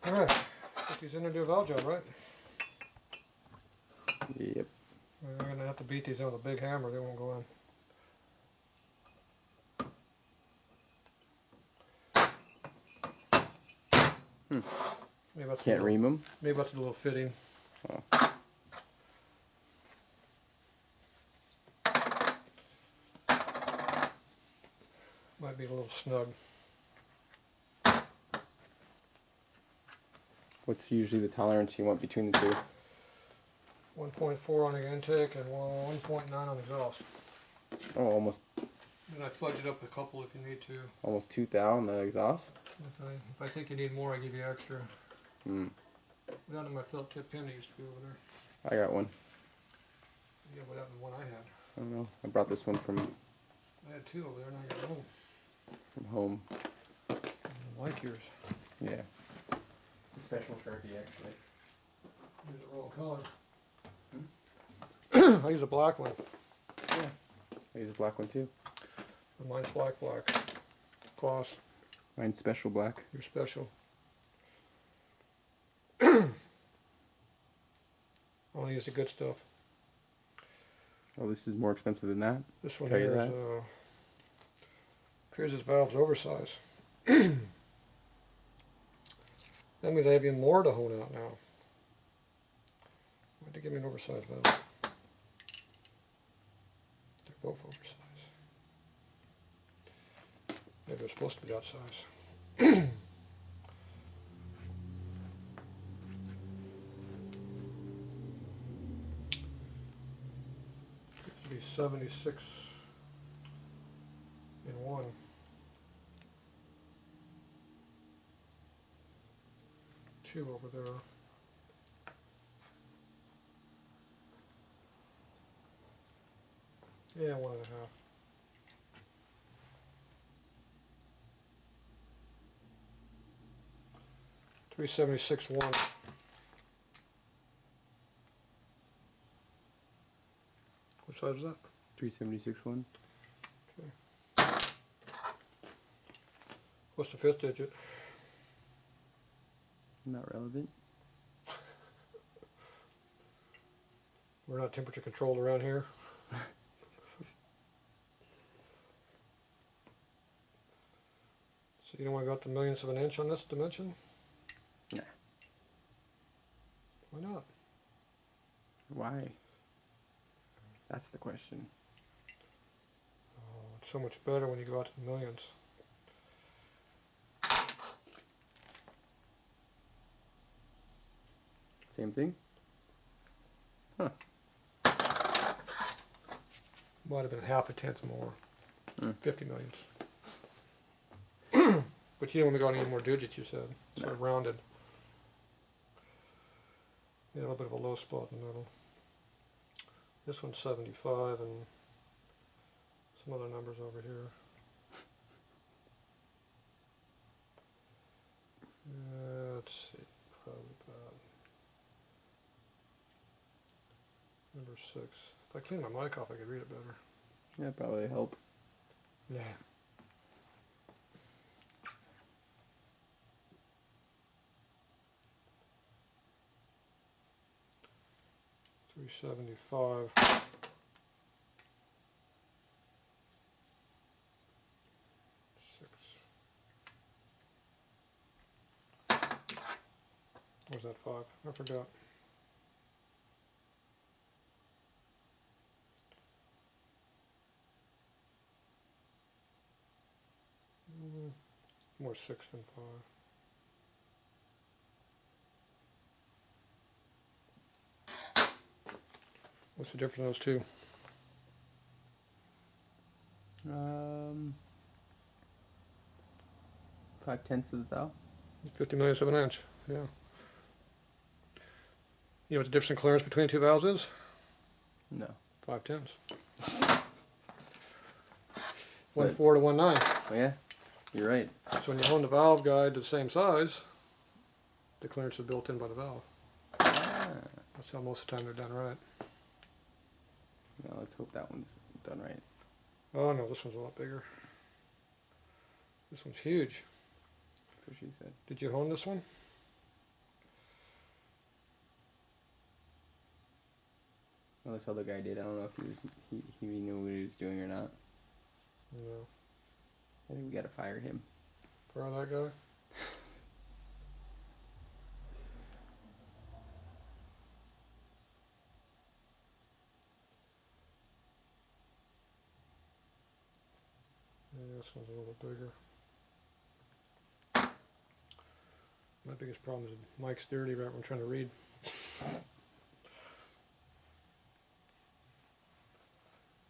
Alright, put these in and do a valve job, right? Yep. We're going to have to beat these in with a big hammer, they won't go in. Maybe that's Can't ream them? Maybe that's a little fitting. Oh. Might be a little snug. What's usually the tolerance you want between the two? 1.4 on the intake and 1.9 on the exhaust. Oh, almost. And I fudge it up a couple if you need to. Almost 2 thou on the exhaust? If I think you need more, I give you extra. Down to my felt tip pin that used to be over there. I got one. Yeah, what happened to the one I had? I don't know. I brought this one from I had two over there and I got home. From home. I like yours. Yeah. It's a special Sharpie, actually. Use the wrong color. I use a black one. Yeah. I use a black one too. And mine's black. Gloss. Mine's special black. You're special. Only use the good stuff. Oh, this is more expensive than that? This one Tell here you is, that? appears this valve's oversized. That means I have even more to hone out now. Why'd they give me an oversized valve? They're both oversized. Maybe they're supposed to be that size. It should be 76 in one. Two over there. Yeah, 1.5. $376.1. What size is that? 376 one. Okay. What's the fifth digit? Not relevant. We're not temperature controlled around here. So you don't want to go up to millionths of an inch on this dimension? Nah. Why not? Why? That's the question. Oh, it's so much better when you go out to the millions. Same thing? Huh. Might have been half a tenth more. 50 millions. But you don't want to go any more digits, you said. Sort of rounded. Yeah, a little bit of a low spot in the middle. This one's 75 and some other numbers over here. Let's see, probably about number 6. If I clean my mic off, I could read it better. Yeah, probably help. Yeah. $375. Where's that 5? I forgot. More 6 than 5. What's the difference in those two? 5/10 of the thou. 50 millionths of an inch, yeah. You know what the difference in clearance between the two valves is? No. 5/10. 1.4 to 1.9. Oh yeah, you're right. So when you hone the valve guide to the same size, the clearance is built in by the valve. Ah. That's how most of the time they're done right. Well, let's hope that one's done right. Oh no, this one's a lot bigger. This one's huge. That's what she said. Did you hone this one? Well, this other guy did. I don't know if he knew what he was doing or not. No. I think we gotta fire him. Fire that guy? Yeah, this one's a little bigger. My biggest problem is Mike's dirty right when I'm trying to read.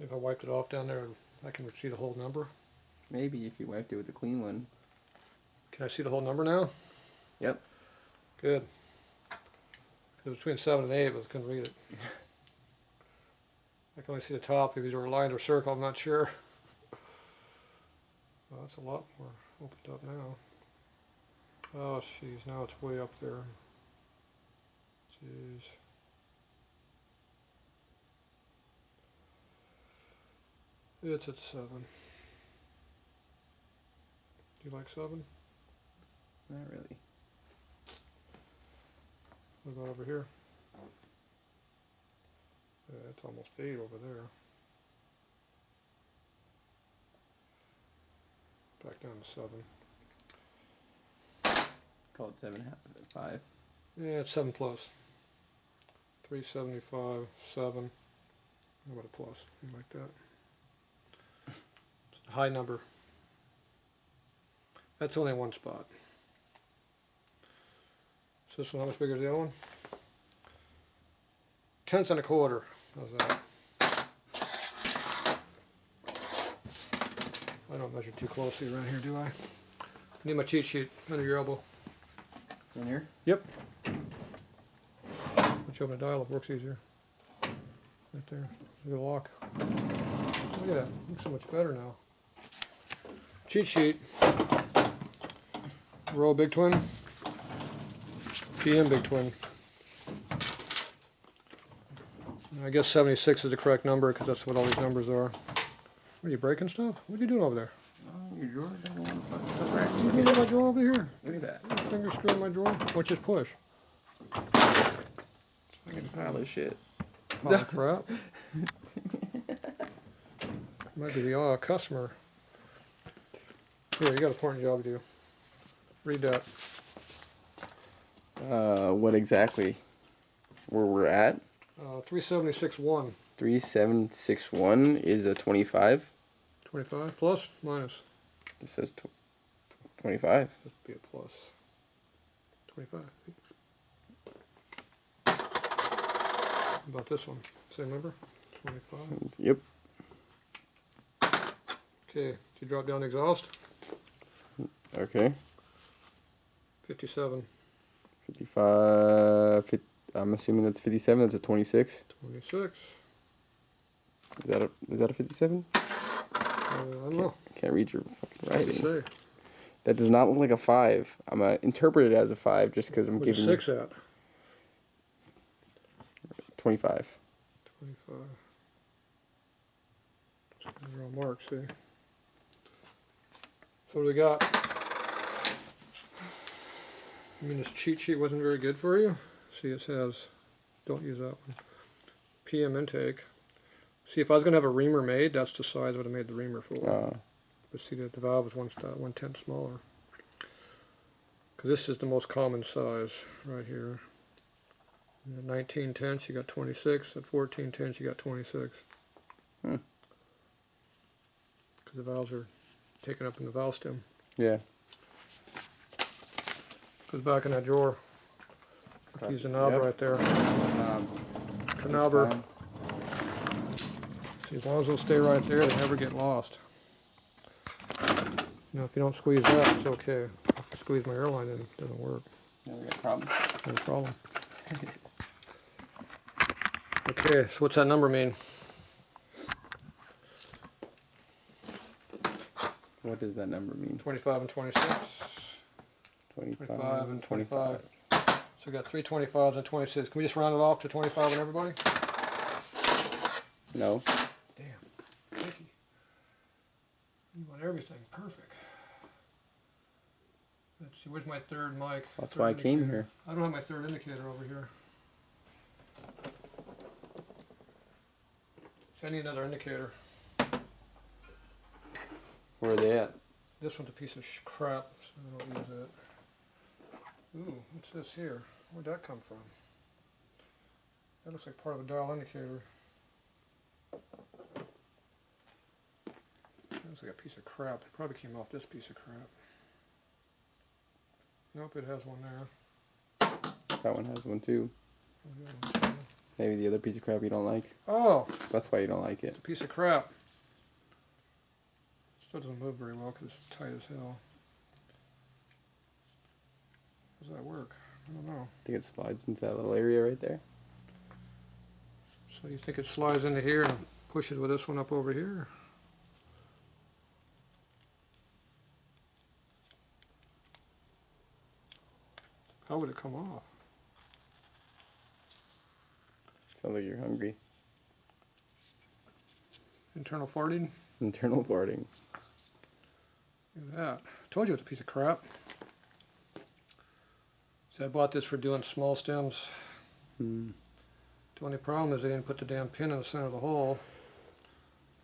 If I wiped it off down there, I can see the whole number. Maybe if you wiped it with a clean one. Can I see the whole number now? Yep. Good. It was between 7 and 8, but I couldn't read it. I can only see the top. If these are lined or circled, I'm not sure. Well, that's a lot more opened up now. Oh, jeez, now it's way up there. Jeez. It's at 7. Do you like 7? Not really. What about over here? Yeah, it's almost 8 over there. Back down to 7. Call it 7.5. Yeah, it's 7 plus. 375, 7. How about a plus? Something like that. It's a high number. That's only one spot. So this one, how much bigger is the other one? 10 and a quarter. How's that? I don't measure too closely around here, do I? Need my cheat sheet under your elbow. In here? Yep. Once you open a dial, it works easier. Right there. There's a lock. Look at that. Looks so much better now. Cheat sheet. Roll big twin. PM big twin. I guess 76 is the correct number because that's what all these numbers are. What are you breaking stuff? What are you doing over there? Oh, your drawer doesn't want to fucking right. What are you doing in my drawer over here? Look at that. Finger screw in my drawer? Why don't you just push? Fucking pile of shit. Pile of crap. Might be the customer. Here, you got a important job to do. Read that. What exactly? Where we're at? 376.1. 3761 is a 25. 25 plus minus. It says 25. That'd be a plus. 25. How about this one? Same number? 25. Yep. Okay, did you drop down the exhaust? Okay. 57. 55. I'm assuming that's 57. That's a 26. 26. Is that a 57? I don't know. Can't read your fucking What does it writing. say? That does not look like a 5. I'm gonna interpret it as a 5 just because I'm Where's giving the 6 at? 25. 25. They're all marked, see? So what do we got? You mean this cheat sheet wasn't very good for you? See, it says, don't use that one. PM intake. See, if I was going to have a reamer made, that's the size I would have made the reamer for. But see, the valve is 1/10 smaller. Because this is the most common size right here. At 19 tenths, you got 26. At 14 tenths, you got 26. Because the valves are taken up in the valve stem. Yeah. Goes back in that drawer. Use the knob right there. The knobber. See, as long as they'll stay right there, they never get lost. Now, if you don't squeeze that, it's okay. If you squeeze my airline in, it doesn't work. Yeah, we got a problem. No problem. Okay, so what's that number mean? What does that number mean? 25 and 26. 25 and 25. So we got 3 25s and 26. Can we just round it off to 25 on everybody? No. Damn. Tricky. You want everything perfect. Let's see, where's my third mic? That's Third why I came indicator. here. I don't have my third indicator over here. I need another indicator. Where are they at? This one's a piece of crap, so I don't use it. Ooh, what's this here? Where'd that come from? That looks like part of the dial indicator. That looks like a piece of crap. It probably came off this piece of crap. Nope, it has one there. That one has one too. Maybe the other piece of crap you don't like. Oh! That's why you don't like it. It's a piece of crap. Still doesn't move very well because it's tight as hell. How does that work? I don't know. I think it slides into that little area right there. So you think it slides into here and pushes with this one up over here? How would it come off? Sounds like you're hungry. Internal farting? Internal farting. Look at that. Told you it's a piece of crap. So I bought this for doing small stems. The only problem is they didn't put the damn pin in the center of the hole.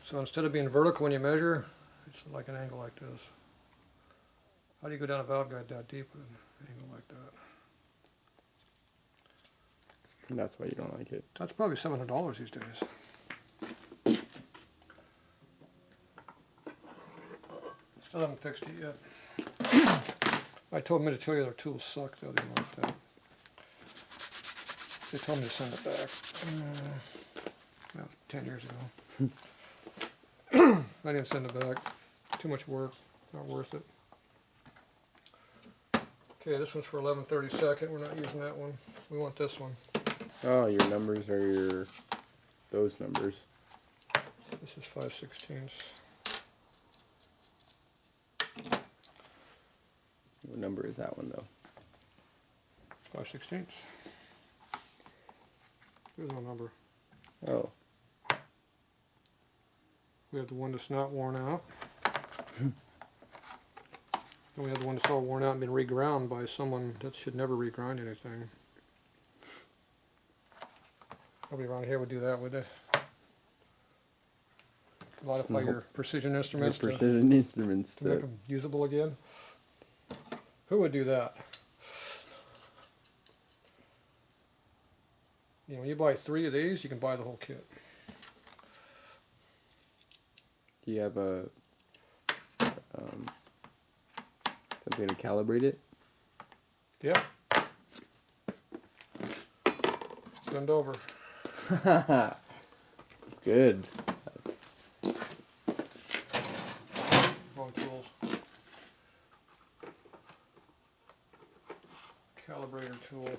So instead of being vertical when you measure, it's like an angle like this. How do you go down a valve guide that deep with an angle like that? And that's why you don't like it. That's probably $700 these days. Still haven't fixed it yet. I told them to tell you their tools suck, though. They didn't like that. They told me to send it back. That was 10 years ago. I didn't send it back. Too much work. Not worth it. Okay, this one's for 11/32. We're not using that one. We want this one. Oh, your numbers are those numbers. This is 5/16. What number is that one though? 5/16. There's no number. Oh. We have the one that's not worn out. Then we have the one that's all worn out and been reground by someone that should never regrind anything. Nobody around here would do that, would they? Modify your precision instruments Your precision instruments to make them usable again? Who would do that? You know, when you buy 3 of these, you can buy the whole kit. Do you have a something to calibrate it? Yeah. Bend over. That's good. Wrong tools. Calibrator tool.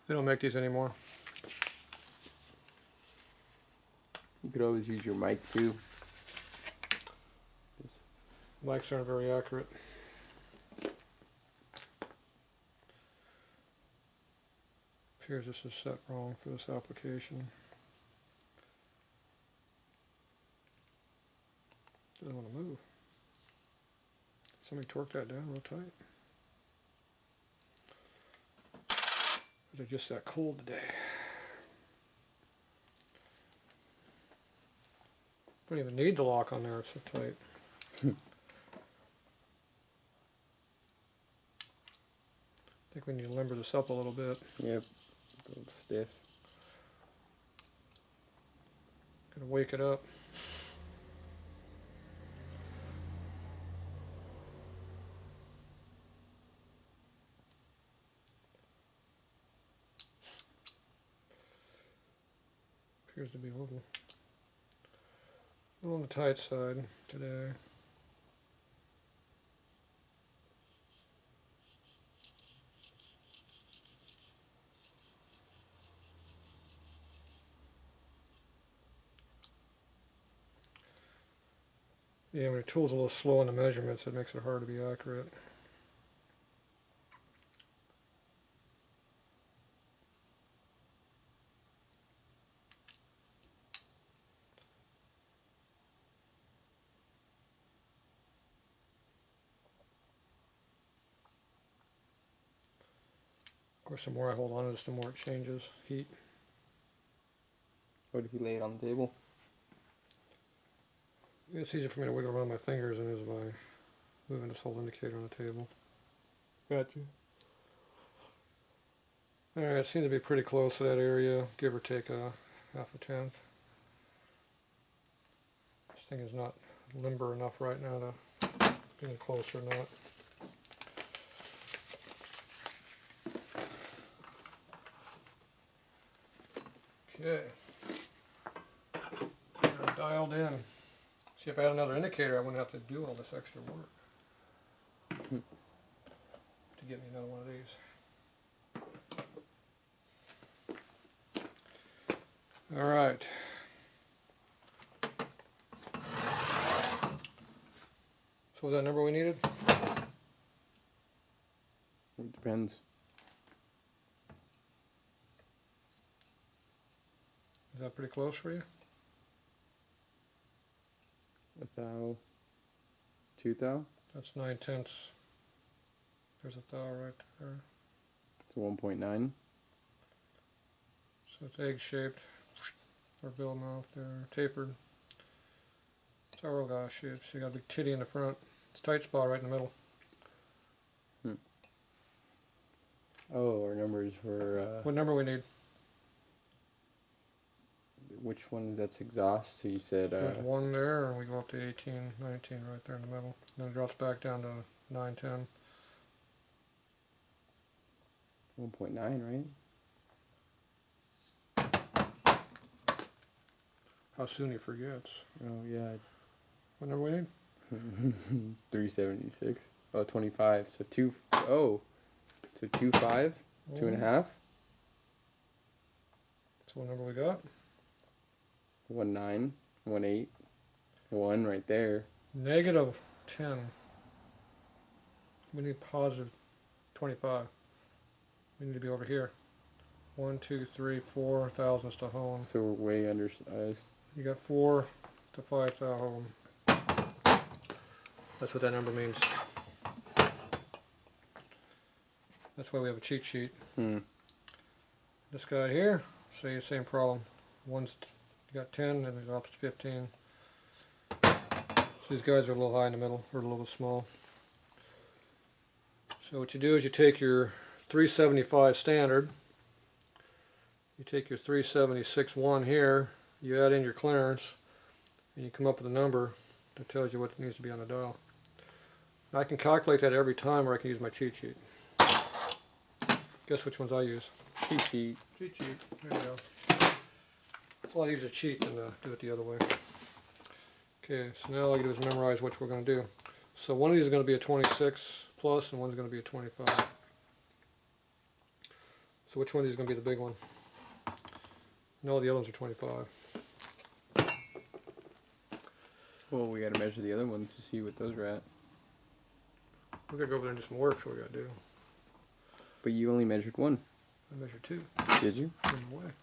They don't make these anymore. You could always use your mic too. Mics aren't very accurate. Appears this is set wrong for this application. Doesn't want to move. Somebody torque that down real tight. Or is it just that cold today? Don't even need the lock on there, it's so tight. I think we need to limber this up a little bit. Yep. A little stiff. Gonna wake it up. Appears to be a little on the tight side today. Yeah, when your tool's a little slow in the measurements, it makes it hard to be accurate. course, the more I hold on to this, the more it changes heat. What if you lay it on the table? It's easier for me to wiggle around my fingers than it is by moving this whole indicator on the table. Gotcha. Alright, it seems to be pretty close to that area, give or take a half a tenth. This thing is not limber enough right now to be any closer or not. Okay. I'm dialed in. See, if I had another indicator, I wouldn't have to do all this extra work to get me another one of these. All right. So was that number we needed? It depends. Is that pretty close for you? A thou. 2 thou? That's 9/10. There's a thou right there. It's 1.9. So it's egg-shaped, or bill mouth there, tapered. It's hourglass shaped, so you got a big titty in the front. It's a tight spot right in the middle. Oh, our numbers were. What number we need? Which one? That's exhaust. So you said. There's one there, and we go up to 18, 19 right there in the middle. Then it drops back down to 9, 10. 1.9, right? How soon he forgets. Oh yeah. What number we need? 376. Oh, 25. So 2. Oh. So 2.5. 2.5. That's what number we got. 1.9. 1.8. 1 right there. Negative 10. We need positive 25. We need to be over here. 1, 2, 3, 4 thousandths to home. So we're way undersized. You got 4 to 5 to home. That's what that number means. That's why we have a cheat sheet. This guy here, same problem. One's you got 10 and it drops to 15. So these guys are a little high in the middle, or a little small. So what you do is you take your 375 standard, you take your 376.1 here, you add in your clearance, and you come up with a number that tells you what needs to be on the dial. I can calculate that every time, or I can use my cheat sheet. Guess which ones I use? Cheat sheet. Cheat sheet. There you go. It's a lot easier to cheat than to do it the other way. Okay, so now all I do is memorize what we're going to do. So one of these is going to be a 26 plus, and one's going to be a 25. So which one of these is going to be the big one? No, the other ones are 25. Well, we got to measure the other ones to see what those are at. We're going to go over there and do some work, so we got to do. But you only measured 1. I measured 2. Did you? In the way.